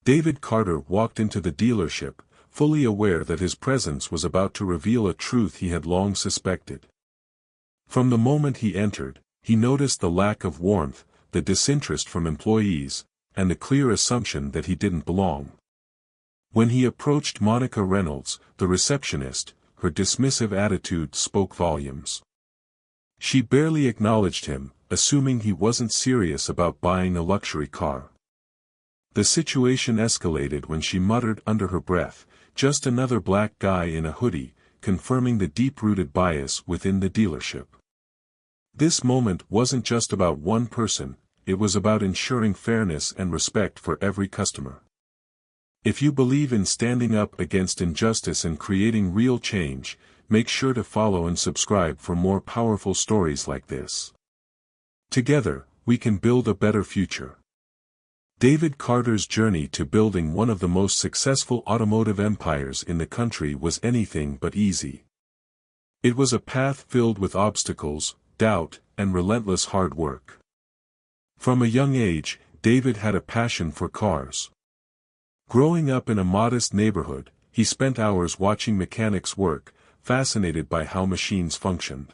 David Carter walked into the dealership, fully aware that his presence was about to reveal a truth he had long suspected. From the moment he entered, he noticed the lack of warmth, the disinterest from employees, and the clear assumption that he didn't belong. When he approached Monica Reynolds, the receptionist, her dismissive attitude spoke volumes. She barely acknowledged him, assuming he wasn't serious about buying a luxury car. The situation escalated when she muttered under her breath, "Just another black guy in a hoodie," confirming the deep-rooted bias within the dealership. This moment wasn't just about one person, it was about ensuring fairness and respect for every customer. If you believe in standing up against injustice and creating real change, make sure to follow and subscribe for more powerful stories like this. Together, we can build a better future. David Carter's journey to building one of the most successful automotive empires in the country was anything but easy. It was a path filled with obstacles, doubt, and relentless hard work. From a young age, David had a passion for cars. Growing up in a modest neighborhood, he spent hours watching mechanics work, fascinated by how machines functioned.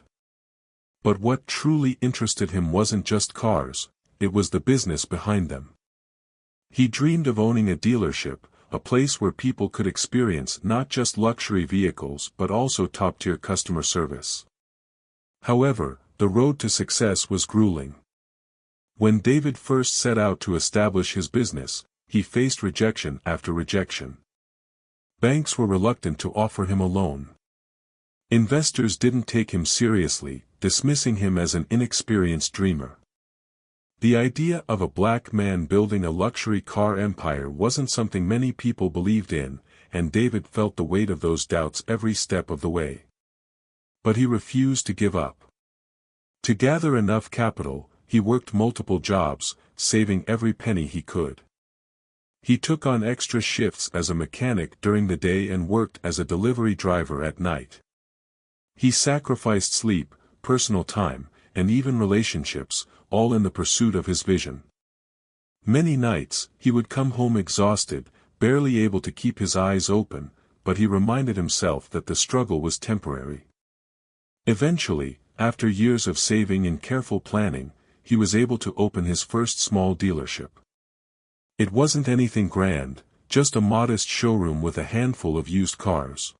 But what truly interested him wasn't just cars, it was the business behind them. He dreamed of owning a dealership, a place where people could experience not just luxury vehicles but also top-tier customer service. However, the road to success was grueling. When David first set out to establish his business, he faced rejection after rejection. Banks were reluctant to offer him a loan. Investors didn't take him seriously, dismissing him as an inexperienced dreamer. The idea of a black man building a luxury car empire wasn't something many people believed in, and David felt the weight of those doubts every step of the way. But he refused to give up. To gather enough capital, he worked multiple jobs, saving every penny he could. He took on extra shifts as a mechanic during the day and worked as a delivery driver at night. He sacrificed sleep, personal time, and even relationships, all in the pursuit of his vision. Many nights, he would come home exhausted, barely able to keep his eyes open, but he reminded himself that the struggle was temporary. Eventually, after years of saving and careful planning, he was able to open his first small dealership. It wasn't anything grand, just a modest showroom with a handful of used cars.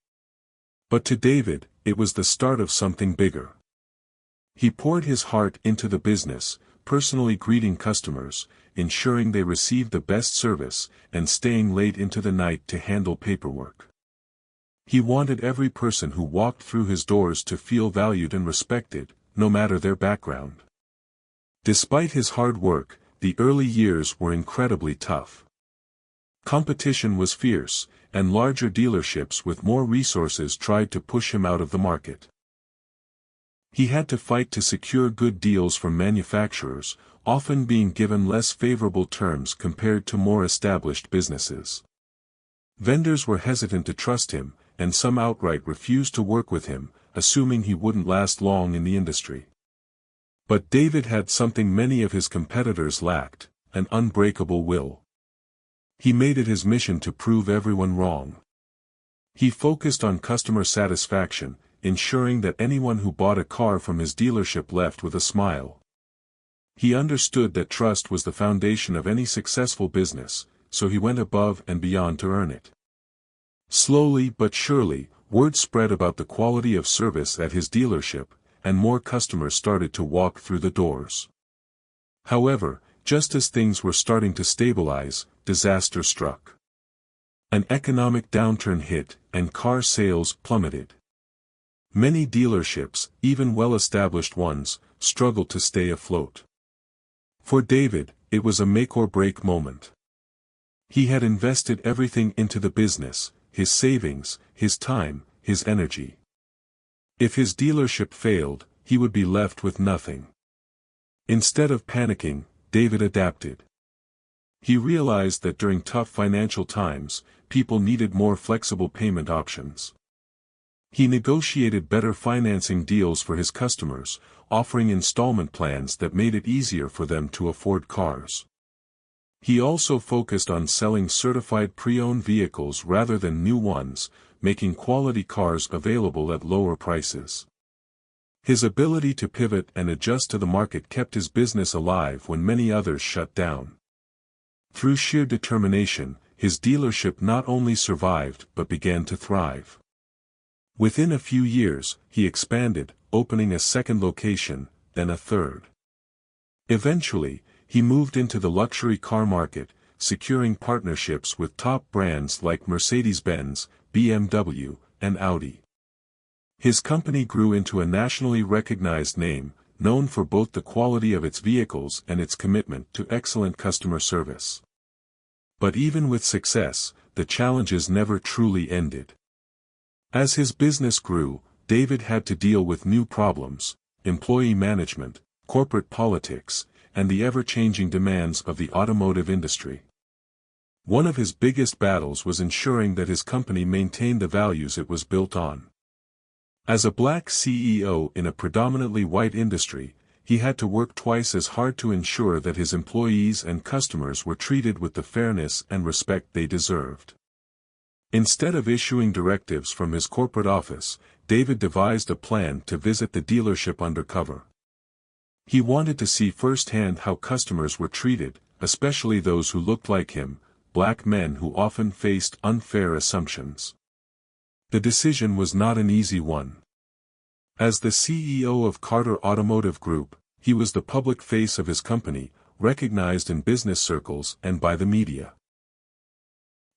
But to David, it was the start of something bigger. He poured his heart into the business, personally greeting customers, ensuring they received the best service, and staying late into the night to handle paperwork. He wanted every person who walked through his doors to feel valued and respected, no matter their background. Despite his hard work, the early years were incredibly tough. Competition was fierce, and larger dealerships with more resources tried to push him out of the market. He had to fight to secure good deals from manufacturers, often being given less favorable terms compared to more established businesses. Vendors were hesitant to trust him, and some outright refused to work with him, assuming he wouldn't last long in the industry. But David had something many of his competitors lacked, an unbreakable will. He made it his mission to prove everyone wrong. He focused on customer satisfaction, ensuring that anyone who bought a car from his dealership left with a smile. He understood that trust was the foundation of any successful business, so he went above and beyond to earn it. Slowly but surely, word spread about the quality of service at his dealership, and more customers started to walk through the doors. However, just as things were starting to stabilize, disaster struck. An economic downturn hit, and car sales plummeted. Many dealerships, even well-established ones, struggled to stay afloat. For David, it was a make-or-break moment. He had invested everything into the business, his savings, his time, his energy. If his dealership failed, he would be left with nothing. Instead of panicking, David adapted. He realized that during tough financial times, people needed more flexible payment options. He negotiated better financing deals for his customers, offering installment plans that made it easier for them to afford cars. He also focused on selling certified pre-owned vehicles rather than new ones, making quality cars available at lower prices. His ability to pivot and adjust to the market kept his business alive when many others shut down. Through sheer determination, his dealership not only survived but began to thrive. Within a few years, he expanded, opening a second location, then a third. Eventually, he moved into the luxury car market, securing partnerships with top brands like Mercedes-Benz, BMW, and Audi. His company grew into a nationally recognized name, known for both the quality of its vehicles and its commitment to excellent customer service. But even with success, the challenges never truly ended. As his business grew, David had to deal with new problems: employee management, corporate politics, and the ever-changing demands of the automotive industry. One of his biggest battles was ensuring that his company maintained the values it was built on. As a black CEO in a predominantly white industry, he had to work twice as hard to ensure that his employees and customers were treated with the fairness and respect they deserved. Instead of issuing directives from his corporate office, David devised a plan to visit the dealership undercover. He wanted to see firsthand how customers were treated, especially those who looked like him, black men who often faced unfair assumptions. The decision was not an easy one. As the CEO of Carter Automotive Group, he was the public face of his company, recognized in business circles and by the media.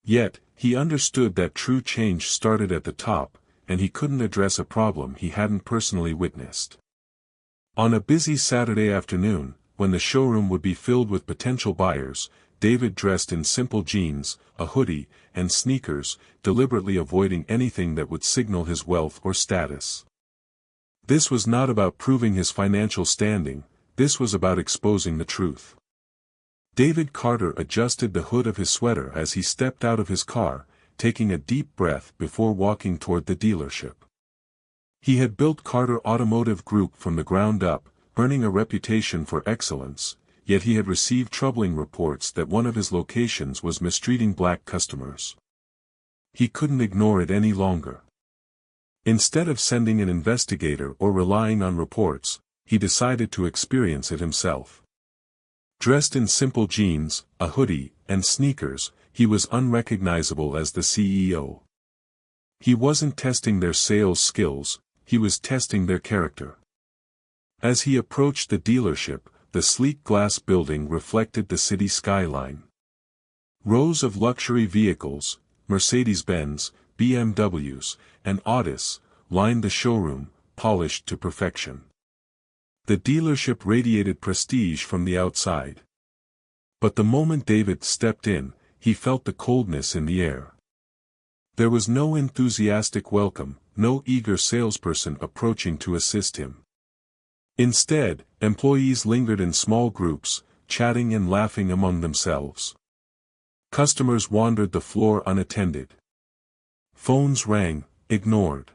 Yet, he understood that true change started at the top, and he couldn't address a problem he hadn't personally witnessed. On a busy Saturday afternoon, when the showroom would be filled with potential buyers, David dressed in simple jeans, a hoodie, and sneakers, deliberately avoiding anything that would signal his wealth or status. This was not about proving his financial standing, this was about exposing the truth. David Carter adjusted the hood of his sweater as he stepped out of his car, taking a deep breath before walking toward the dealership. He had built Carter Automotive Group from the ground up, earning a reputation for excellence, yet he had received troubling reports that one of his locations was mistreating black customers. He couldn't ignore it any longer. Instead of sending an investigator or relying on reports, he decided to experience it himself. Dressed in simple jeans, a hoodie, and sneakers, he was unrecognizable as the CEO. He wasn't testing their sales skills, he was testing their character. As he approached the dealership, the sleek glass building reflected the city skyline. Rows of luxury vehicles, Mercedes-Benz, BMWs, and Audis, lined the showroom, polished to perfection. The dealership radiated prestige from the outside. But the moment David stepped in, he felt the coldness in the air. There was no enthusiastic welcome, no eager salesperson approaching to assist him. Instead, employees lingered in small groups, chatting and laughing among themselves. Customers wandered the floor unattended. Phones rang, ignored.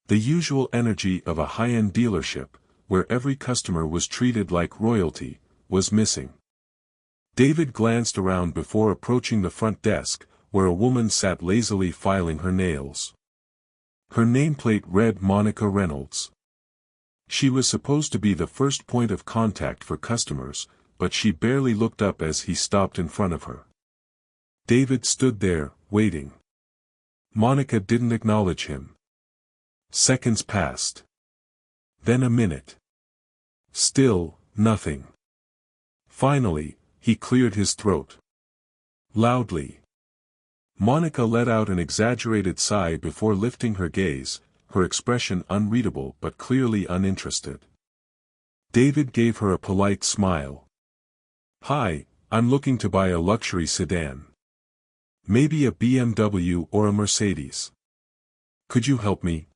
The usual energy of a high-end dealership, where every customer was treated like royalty, was missing. David glanced around before approaching the front desk, where a woman sat lazily filing her nails. Her nameplate read Monica Reynolds. She was supposed to be the first point of contact for customers, but she barely looked up as he stopped in front of her. David stood there, waiting. Monica didn't acknowledge him. Seconds passed. Then a minute. Still, nothing. Finally, he cleared his throat. Loudly. Monica let out an exaggerated sigh before lifting her gaze, her expression unreadable but clearly uninterested. David gave her a polite smile. "Hi, I'm looking to buy a luxury sedan. Maybe a BMW or a Mercedes. Could you help me?"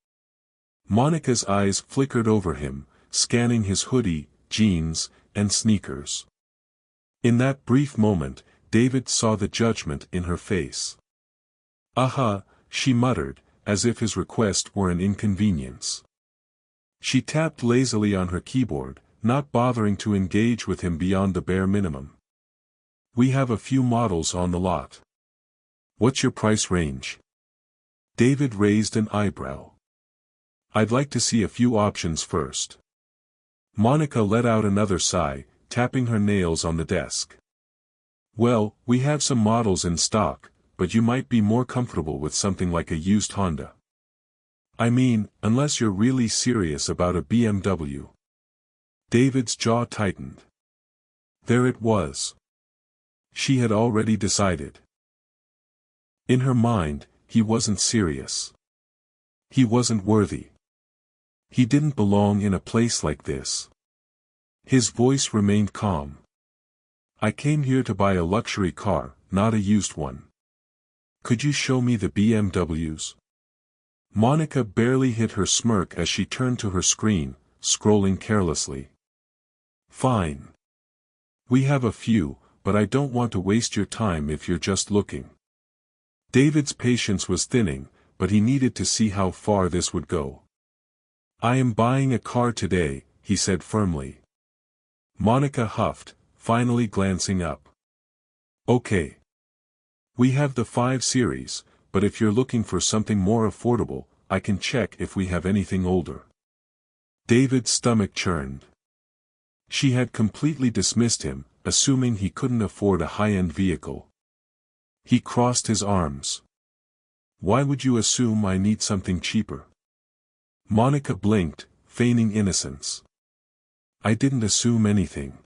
Monica's eyes flickered over him, scanning his hoodie, jeans, and sneakers. In that brief moment, David saw the judgment in her face. "Aha," she muttered, as if his request were an inconvenience. She tapped lazily on her keyboard, not bothering to engage with him beyond the bare minimum. We have a few models on the lot. What's your price range? David raised an eyebrow. I'd like to see a few options first. Monica let out another sigh, tapping her nails on the desk. Well, we have some models in stock, but you might be more comfortable with something like a used Honda. I mean, unless you're really serious about a BMW. David's jaw tightened. There it was. She had already decided. In her mind, he wasn't serious. He wasn't worthy. He didn't belong in a place like this. His voice remained calm. I came here to buy a luxury car, not a used one. Could you show me the BMWs? Monica barely hid her smirk as she turned to her screen, scrolling carelessly. Fine. We have a few, but I don't want to waste your time if you're just looking. David's patience was thinning, but he needed to see how far this would go. I am buying a car today, he said firmly. Monica huffed, finally glancing up. Okay. We have the 5 Series, but if you're looking for something more affordable, I can check if we have anything older. David's stomach churned. She had completely dismissed him, assuming he couldn't afford a high-end vehicle. He crossed his arms. Why would you assume I need something cheaper? Monica blinked, feigning innocence. I didn't assume anything.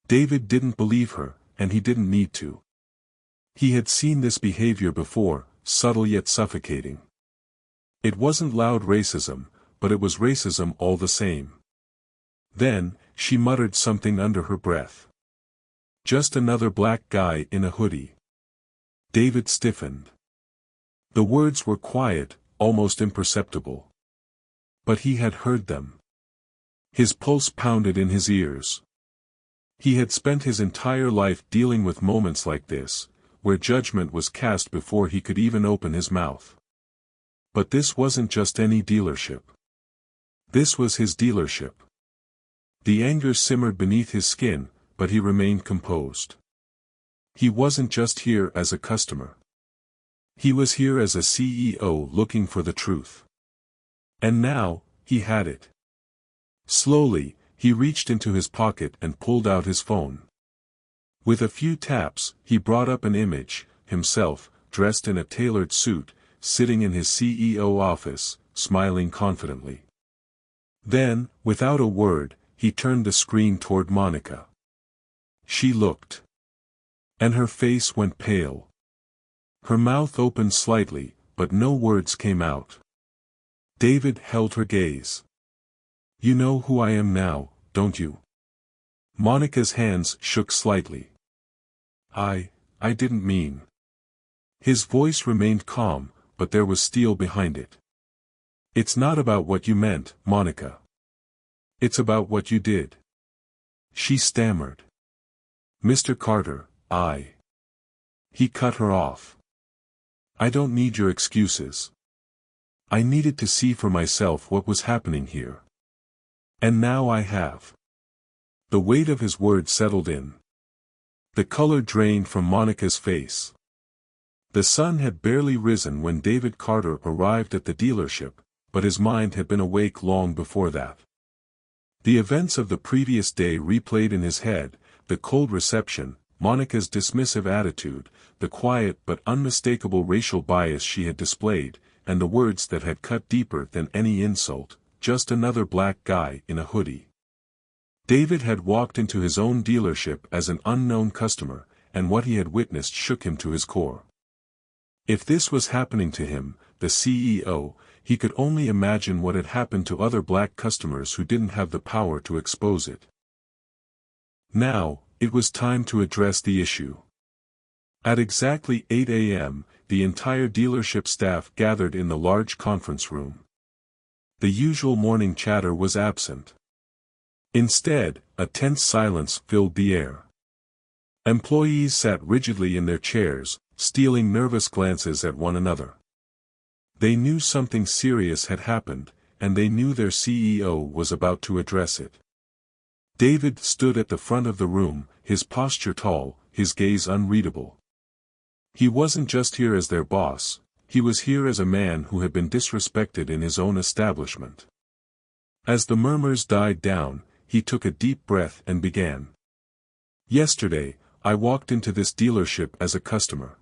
David didn't believe her, and he didn't need to. He had seen this behavior before, subtle yet suffocating. It wasn't loud racism, but it was racism all the same. Then, she muttered something under her breath. Just another black guy in a hoodie. David stiffened. The words were quiet, almost imperceptible. But he had heard them. His pulse pounded in his ears. He had spent his entire life dealing with moments like this, where judgment was cast before he could even open his mouth. But this wasn't just any dealership. This was his dealership. The anger simmered beneath his skin, but he remained composed. He wasn't just here as a customer. He was here as a CEO looking for the truth. And now, he had it. Slowly, he reached into his pocket and pulled out his phone. With a few taps, he brought up an image, himself, dressed in a tailored suit, sitting in his CEO office, smiling confidently. Then, without a word, he turned the screen toward Monica. She looked. And her face went pale. Her mouth opened slightly, but no words came out. David held her gaze. You know who I am now, don't you? Monica's hands shook slightly. I didn't mean. His voice remained calm, but there was steel behind it. It's not about what you meant, Monica. It's about what you did. She stammered. Mr. Carter, He cut her off. I don't need your excuses. I needed to see for myself what was happening here. And now I have. The weight of his words settled in. The color drained from Monica's face. The sun had barely risen when David Carter arrived at the dealership, but his mind had been awake long before that. The events of the previous day replayed in his head, the cold reception, Monica's dismissive attitude, the quiet but unmistakable racial bias she had displayed, and the words that had cut deeper than any insult, just another black guy in a hoodie. David had walked into his own dealership as an unknown customer, and what he had witnessed shook him to his core. If this was happening to him, the CEO, he could only imagine what had happened to other black customers who didn't have the power to expose it. Now, it was time to address the issue. At exactly 8 a.m., the entire dealership staff gathered in the large conference room. The usual morning chatter was absent. Instead, a tense silence filled the air. Employees sat rigidly in their chairs, stealing nervous glances at one another. They knew something serious had happened, and they knew their CEO was about to address it. David stood at the front of the room, his posture tall, his gaze unreadable. He wasn't just here as their boss, he was here as a man who had been disrespected in his own establishment. As the murmurs died down, he took a deep breath and began. Yesterday, I walked into this dealership as a customer.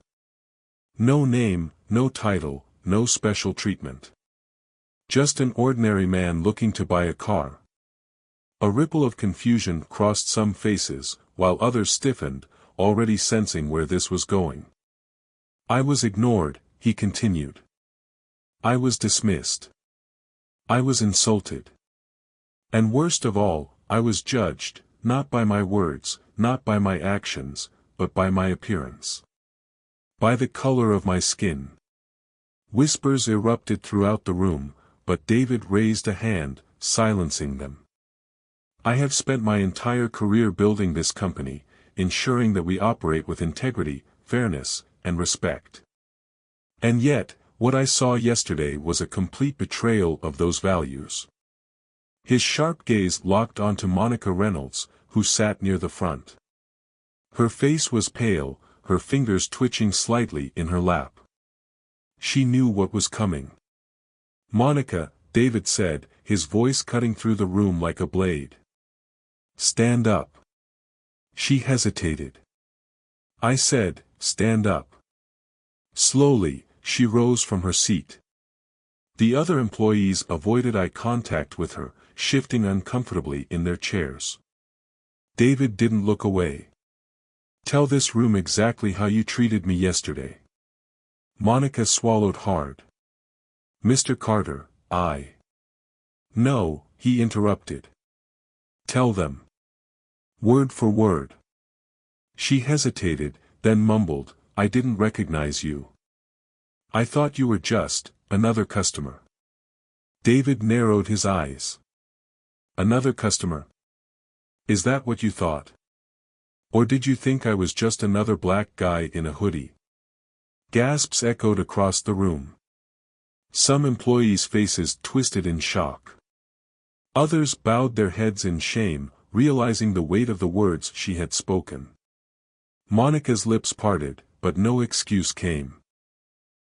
No name, no title, no special treatment. Just an ordinary man looking to buy a car. A ripple of confusion crossed some faces, while others stiffened, already sensing where this was going. I was ignored, he continued. I was dismissed. I was insulted. And worst of all, I was judged, not by my words, not by my actions, but by my appearance. By the color of my skin. Whispers erupted throughout the room, but David raised a hand, silencing them. I have spent my entire career building this company, ensuring that we operate with integrity, fairness, and respect. And yet, what I saw yesterday was a complete betrayal of those values. His sharp gaze locked onto Monica Reynolds, who sat near the front. Her face was pale, her fingers twitching slightly in her lap. She knew what was coming. Monica, David said, his voice cutting through the room like a blade. Stand up. She hesitated. I said, stand up. Slowly, she rose from her seat. The other employees avoided eye contact with her, shifting uncomfortably in their chairs. David didn't look away. Tell this room exactly how you treated me yesterday. Monica swallowed hard. Mr. Carter, No, he interrupted. Tell them. Word for word. She hesitated, then mumbled, I didn't recognize you. I thought you were just another customer. David narrowed his eyes. Another customer? Is that what you thought? Or did you think I was just another black guy in a hoodie? Gasps echoed across the room. Some employees' faces twisted in shock. Others bowed their heads in shame, realizing the weight of the words she had spoken. Monica's lips parted, but no excuse came.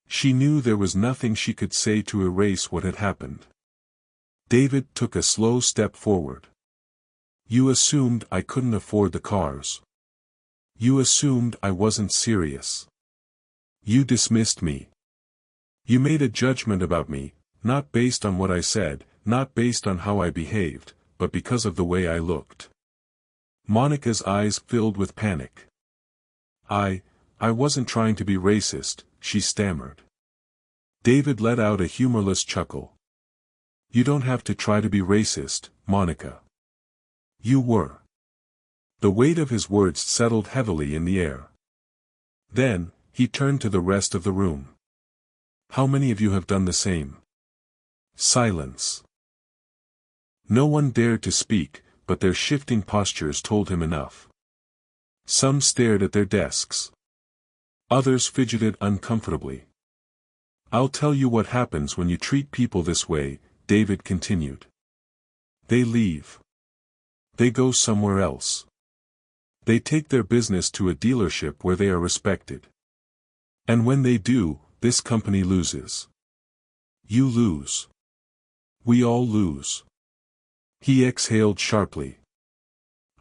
She knew there was nothing she could say to erase what had happened. David took a slow step forward. You assumed I couldn't afford the cars. You assumed I wasn't serious. You dismissed me. You made a judgment about me, not based on what I said, not based on how I behaved, but because of the way I looked. Monica's eyes filled with panic. I wasn't trying to be racist, she stammered. David let out a humorless chuckle. You don't have to try to be racist, Monica. You were. The weight of his words settled heavily in the air. Then, he turned to the rest of the room. How many of you have done the same? Silence. No one dared to speak, but their shifting postures told him enough. Some stared at their desks. Others fidgeted uncomfortably. I'll tell you what happens when you treat people this way, David continued. They leave. They go somewhere else. They take their business to a dealership where they are respected. And when they do, this company loses. You lose. We all lose. He exhaled sharply.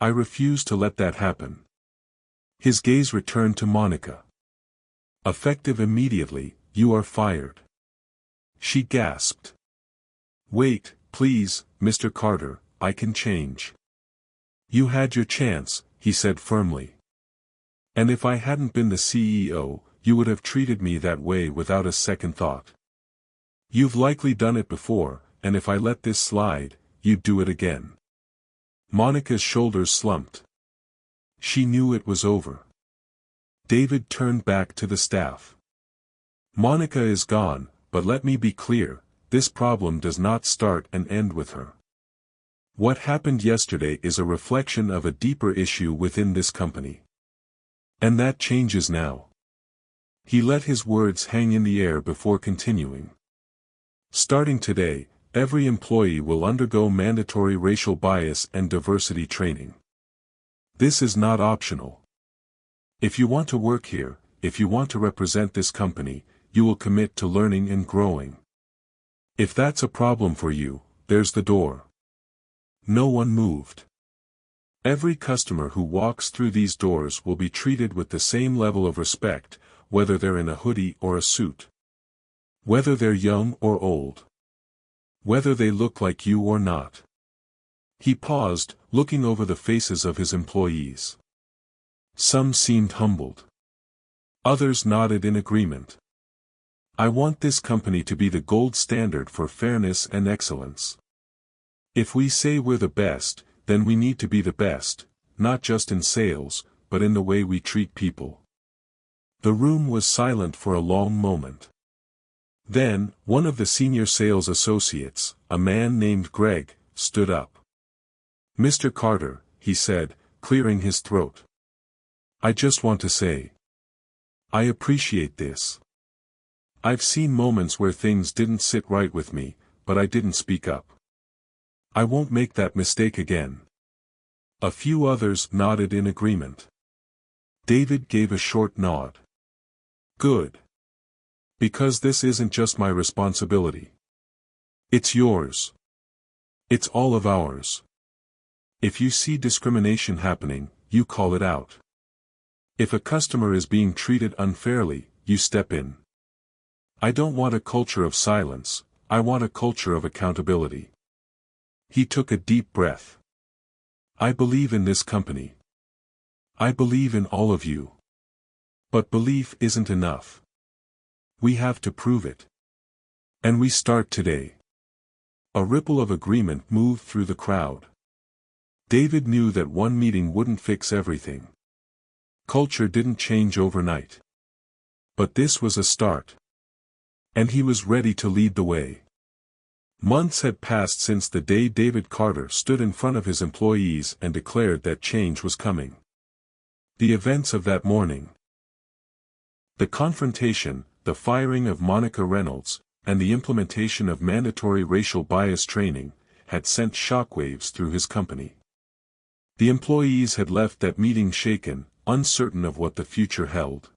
I refuse to let that happen. His gaze returned to Monica. Effective immediately, you are fired. She gasped. Wait, please, Mr. Carter, I can change. You had your chance, he said firmly. And if I hadn't been the CEO, you would have treated me that way without a second thought. You've likely done it before, and if I let this slide, you'd do it again. Monica's shoulders slumped. She knew it was over. David turned back to the staff. Monica is gone, but let me be clear, this problem does not start and end with her. What happened yesterday is a reflection of a deeper issue within this company. And that changes now. He let his words hang in the air before continuing. Starting today, every employee will undergo mandatory racial bias and diversity training. This is not optional. If you want to work here, if you want to represent this company, you will commit to learning and growing. If that's a problem for you, there's the door. No one moved. Every customer who walks through these doors will be treated with the same level of respect, whether they're in a hoodie or a suit. Whether they're young or old. Whether they look like you or not. He paused, looking over the faces of his employees. Some seemed humbled. Others nodded in agreement. I want this company to be the gold standard for fairness and excellence. If we say we're the best, then we need to be the best, not just in sales, but in the way we treat people. The room was silent for a long moment. Then, one of the senior sales associates, a man named Greg, stood up. Mr. Carter, he said, clearing his throat. I just want to say. I appreciate this. I've seen moments where things didn't sit right with me, but I didn't speak up. I won't make that mistake again. A few others nodded in agreement. David gave a short nod. Good. Because this isn't just my responsibility. It's yours. It's all of ours. If you see discrimination happening, you call it out. If a customer is being treated unfairly, you step in. I don't want a culture of silence, I want a culture of accountability. He took a deep breath. I believe in this company. I believe in all of you. But belief isn't enough. We have to prove it. And we start today. A ripple of agreement moved through the crowd. David knew that one meeting wouldn't fix everything. Culture didn't change overnight. But this was a start. And he was ready to lead the way. Months had passed since the day David Carter stood in front of his employees and declared that change was coming. The events of that morning. The confrontation, the firing of Monica Reynolds, and the implementation of mandatory racial bias training, had sent shockwaves through his company. The employees had left that meeting shaken, uncertain of what the future held.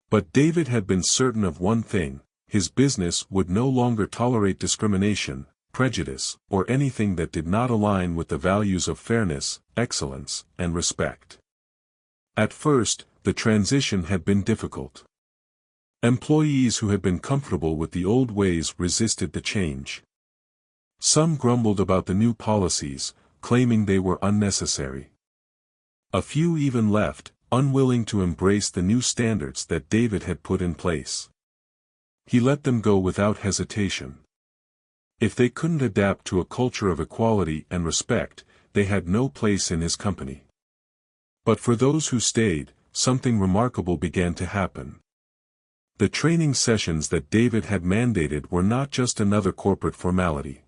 But David had been certain of one thing: his business would no longer tolerate discrimination, prejudice, or anything that did not align with the values of fairness, excellence, and respect. At first, the transition had been difficult. Employees who had been comfortable with the old ways resisted the change. Some grumbled about the new policies, claiming they were unnecessary. A few even left, unwilling to embrace the new standards that David had put in place. He let them go without hesitation. If they couldn't adapt to a culture of equality and respect, they had no place in his company. But for those who stayed, something remarkable began to happen. The training sessions that David had mandated were not just another corporate formality.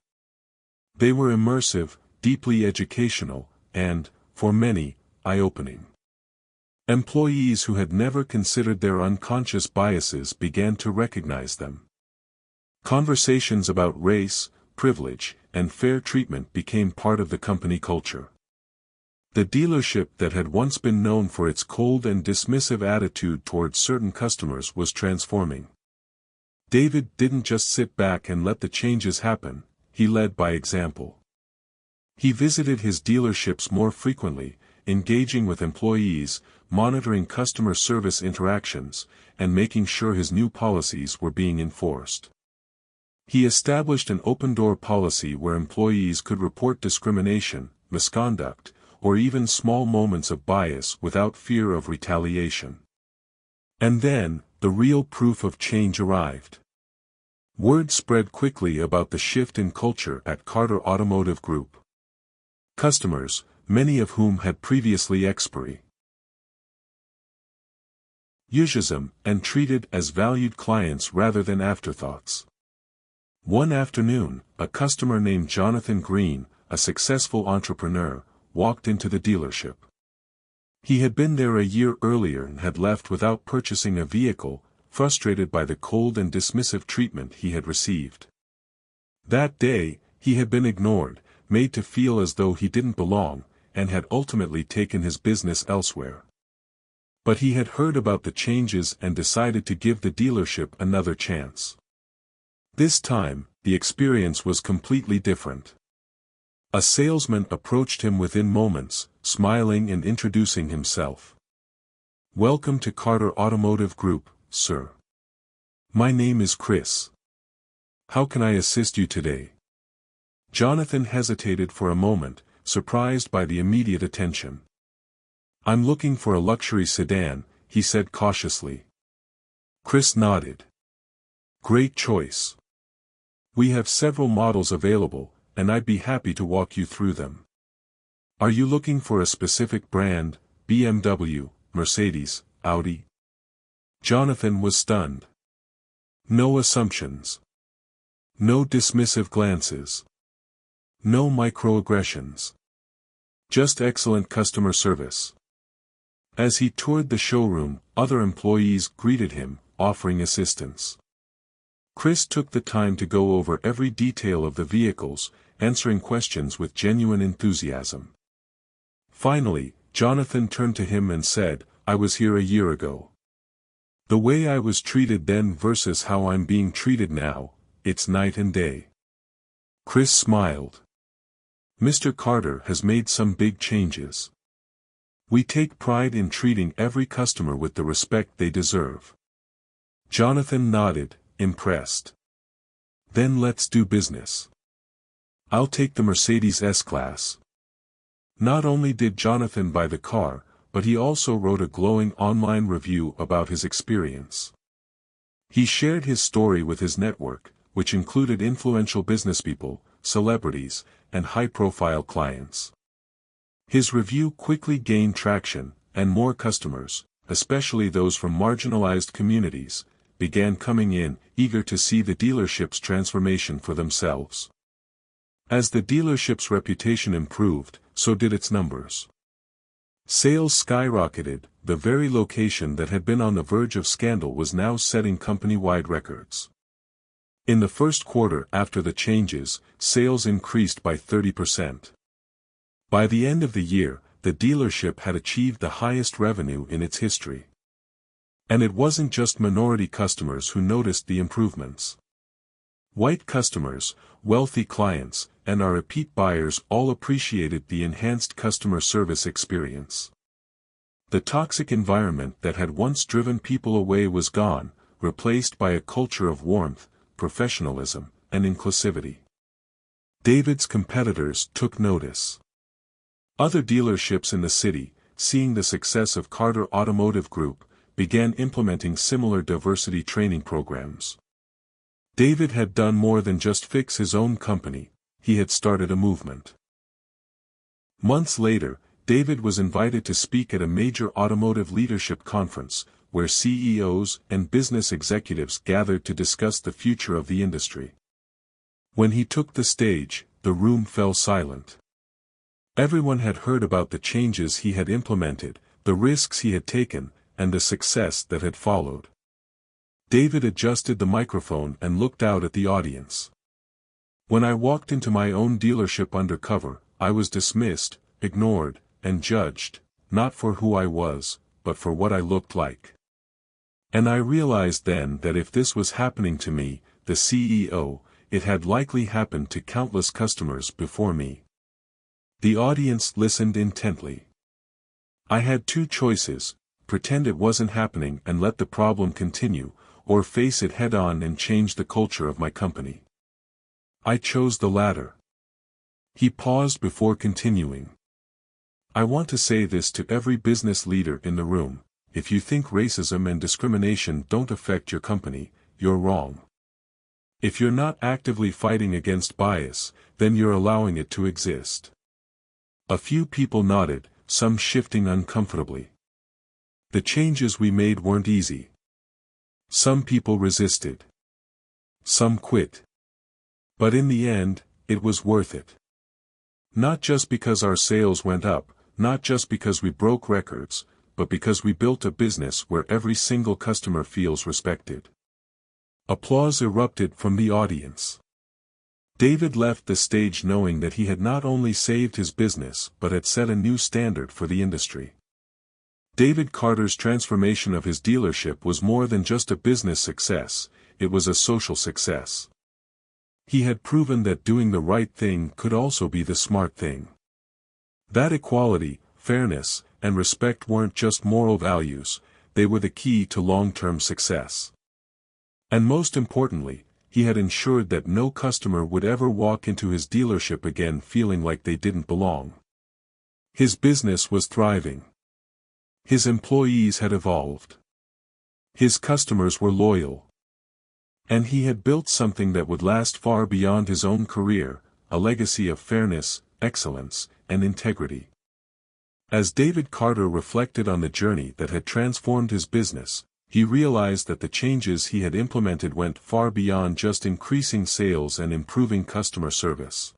They were immersive, deeply educational, and, for many, eye-opening. Employees who had never considered their unconscious biases began to recognize them. Conversations about race, privilege, and fair treatment became part of the company culture. The dealership that had once been known for its cold and dismissive attitude towards certain customers was transforming. David didn't just sit back and let the changes happen, he led by example. He visited his dealerships more frequently, engaging with employees, monitoring customer service interactions, and making sure his new policies were being enforced. He established an open-door policy where employees could report discrimination, misconduct, or even small moments of bias without fear of retaliation. And then, the real proof of change arrived. Word spread quickly about the shift in culture at Carter Automotive Group. Customers, many of whom had previously expired usism and treated as valued clients rather than afterthoughts. One afternoon, a customer named Jonathan Green, a successful entrepreneur, walked into the dealership. He had been there a year earlier and had left without purchasing a vehicle, frustrated by the cold and dismissive treatment he had received. That day, he had been ignored, made to feel as though he didn't belong, and had ultimately taken his business elsewhere. But he had heard about the changes and decided to give the dealership another chance. This time, the experience was completely different. A salesman approached him within moments, smiling and introducing himself. "Welcome to Carter Automotive Group, sir. My name is Chris. How can I assist you today?" Jonathan hesitated for a moment, surprised by the immediate attention. "I'm looking for a luxury sedan," he said cautiously. Chris nodded. "Great choice. We have several models available, and I'd be happy to walk you through them. Are you looking for a specific brand, BMW, Mercedes, Audi?" Jonathan was stunned. No assumptions. No dismissive glances. No microaggressions. Just excellent customer service. As he toured the showroom, other employees greeted him, offering assistance. Chris took the time to go over every detail of the vehicles, answering questions with genuine enthusiasm. Finally, Jonathan turned to him and said, "I was here a year ago. The way I was treated then versus how I'm being treated now, it's night and day." Chris smiled. "Mr. Carter has made some big changes. We take pride in treating every customer with the respect they deserve." Jonathan nodded, impressed. "Then let's do business. I'll take the Mercedes S-Class." Not only did Jonathan buy the car, but he also wrote a glowing online review about his experience. He shared his story with his network, which included influential businesspeople, celebrities, and high-profile clients. His review quickly gained traction, and more customers, especially those from marginalized communities, began coming in, eager to see the dealership's transformation for themselves. As the dealership's reputation improved, so did its numbers. Sales skyrocketed. The very location that had been on the verge of scandal was now setting company-wide records. In the first quarter after the changes, sales increased by 30%. By the end of the year, the dealership had achieved the highest revenue in its history. And it wasn't just minority customers who noticed the improvements. White customers, wealthy clients, and our repeat buyers all appreciated the enhanced customer service experience. The toxic environment that had once driven people away was gone, replaced by a culture of warmth, professionalism, and inclusivity. David's competitors took notice. Other dealerships in the city, seeing the success of Carter Automotive Group, began implementing similar diversity training programs. David had done more than just fix his own company, he had started a movement. Months later, David was invited to speak at a major automotive leadership conference, where CEOs and business executives gathered to discuss the future of the industry. When he took the stage, the room fell silent. Everyone had heard about the changes he had implemented, the risks he had taken, and the success that had followed. David adjusted the microphone and looked out at the audience. "When I walked into my own dealership undercover, I was dismissed, ignored, and judged, not for who I was, but for what I looked like. And I realized then that if this was happening to me, the CEO, it had likely happened to countless customers before me." The audience listened intently. "I had two choices: pretend it wasn't happening and let the problem continue, or face it head-on and change the culture of my company. I chose the latter." He paused before continuing. "I want to say this to every business leader in the room: if you think racism and discrimination don't affect your company, you're wrong. If you're not actively fighting against bias, then you're allowing it to exist." A few people nodded, some shifting uncomfortably. "The changes we made weren't easy. Some people resisted. Some quit. But in the end, it was worth it. Not just because our sales went up, not just because we broke records, but because we built a business where every single customer feels respected." Applause erupted from the audience. David left the stage knowing that he had not only saved his business but had set a new standard for the industry. David Carter's transformation of his dealership was more than just a business success, it was a social success. He had proven that doing the right thing could also be the smart thing. That equality, fairness, and respect weren't just moral values, they were the key to long-term success. And most importantly, he had ensured that no customer would ever walk into his dealership again feeling like they didn't belong. His business was thriving. His employees had evolved. His customers were loyal. And he had built something that would last far beyond his own career, a legacy of fairness, excellence, and integrity. As David Carter reflected on the journey that had transformed his business, he realized that the changes he had implemented went far beyond just increasing sales and improving customer service.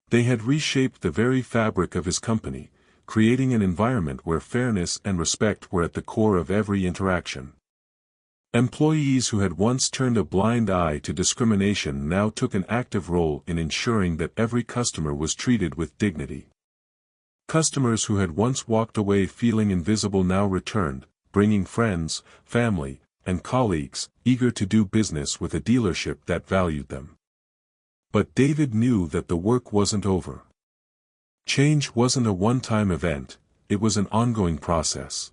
They had reshaped the very fabric of his company, creating an environment where fairness and respect were at the core of every interaction. Employees who had once turned a blind eye to discrimination now took an active role in ensuring that every customer was treated with dignity. Customers who had once walked away feeling invisible now returned, bringing friends, family, and colleagues, eager to do business with a dealership that valued them. But David knew that the work wasn't over. Change wasn't a one-time event, it was an ongoing process.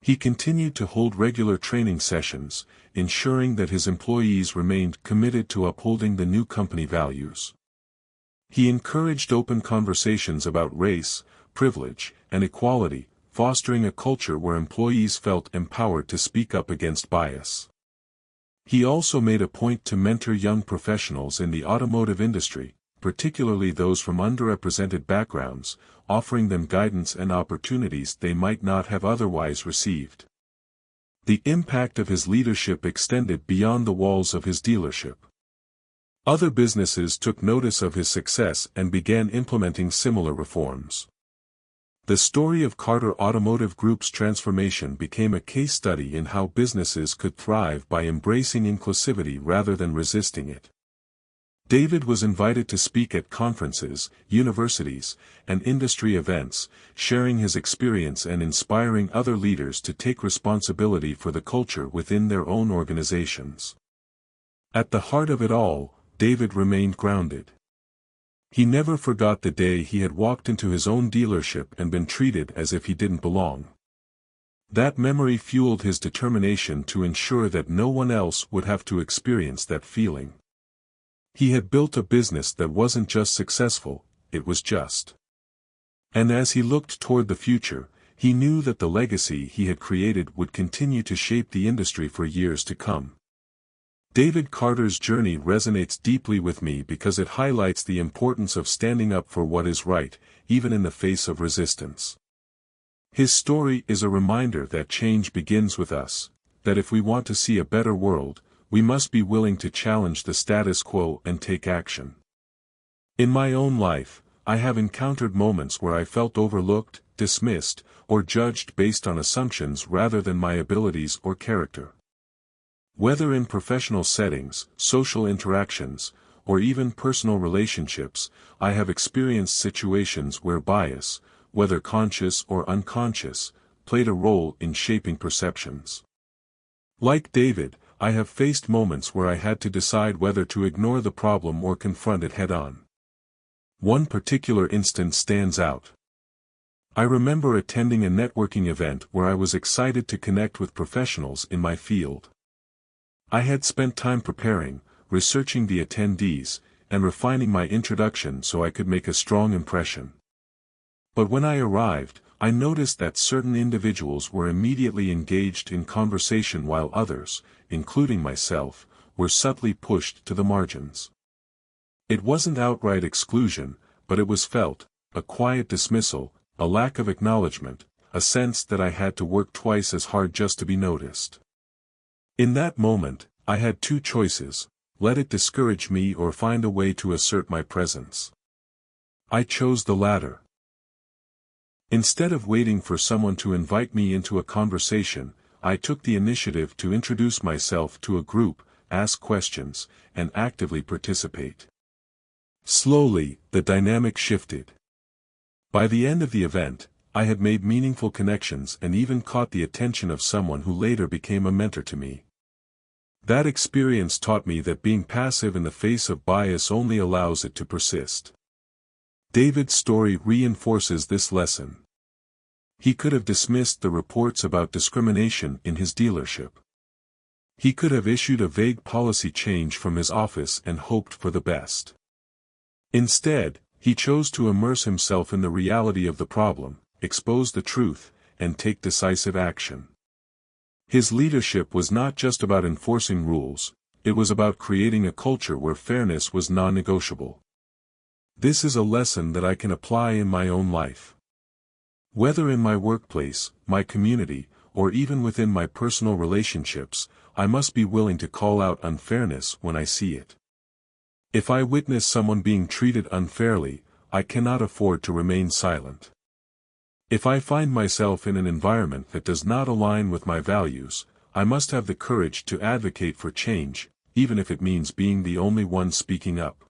He continued to hold regular training sessions, ensuring that his employees remained committed to upholding the new company values. He encouraged open conversations about race, privilege, and equality, fostering a culture where employees felt empowered to speak up against bias. He also made a point to mentor young professionals in the automotive industry, particularly those from underrepresented backgrounds, offering them guidance and opportunities they might not have otherwise received. The impact of his leadership extended beyond the walls of his dealership. Other businesses took notice of his success and began implementing similar reforms. The story of Carter Automotive Group's transformation became a case study in how businesses could thrive by embracing inclusivity rather than resisting it. David was invited to speak at conferences, universities, and industry events, sharing his experience and inspiring other leaders to take responsibility for the culture within their own organizations. At the heart of it all, David remained grounded. He never forgot the day he had walked into his own dealership and been treated as if he didn't belong. That memory fueled his determination to ensure that no one else would have to experience that feeling. He had built a business that wasn't just successful, it was just. And as he looked toward the future, he knew that the legacy he had created would continue to shape the industry for years to come. David Carter's journey resonates deeply with me because it highlights the importance of standing up for what is right, even in the face of resistance. His story is a reminder that change begins with us, that if we want to see a better world, we must be willing to challenge the status quo and take action. In my own life, I have encountered moments where I felt overlooked, dismissed, or judged based on assumptions rather than my abilities or character. Whether in professional settings, social interactions, or even personal relationships, I have experienced situations where bias, whether conscious or unconscious, played a role in shaping perceptions. Like David, I have faced moments where I had to decide whether to ignore the problem or confront it head-on. One particular instance stands out. I remember attending a networking event where I was excited to connect with professionals in my field. I had spent time preparing, researching the attendees, and refining my introduction so I could make a strong impression. But when I arrived, I noticed that certain individuals were immediately engaged in conversation while others, including myself, were subtly pushed to the margins. It wasn't outright exclusion, but it was felt, a quiet dismissal, a lack of acknowledgement, a sense that I had to work twice as hard just to be noticed. In that moment, I had two choices: let it discourage me or find a way to assert my presence. I chose the latter. Instead of waiting for someone to invite me into a conversation, I took the initiative to introduce myself to a group, ask questions, and actively participate. Slowly, the dynamic shifted. By the end of the event, I had made meaningful connections and even caught the attention of someone who later became a mentor to me. That experience taught me that being passive in the face of bias only allows it to persist. David's story reinforces this lesson. He could have dismissed the reports about discrimination in his dealership. He could have issued a vague policy change from his office and hoped for the best. Instead, he chose to immerse himself in the reality of the problem, expose the truth, and take decisive action. His leadership was not just about enforcing rules, it was about creating a culture where fairness was non-negotiable. This is a lesson that I can apply in my own life. Whether in my workplace, my community, or even within my personal relationships, I must be willing to call out unfairness when I see it. If I witness someone being treated unfairly, I cannot afford to remain silent. If I find myself in an environment that does not align with my values, I must have the courage to advocate for change, even if it means being the only one speaking up.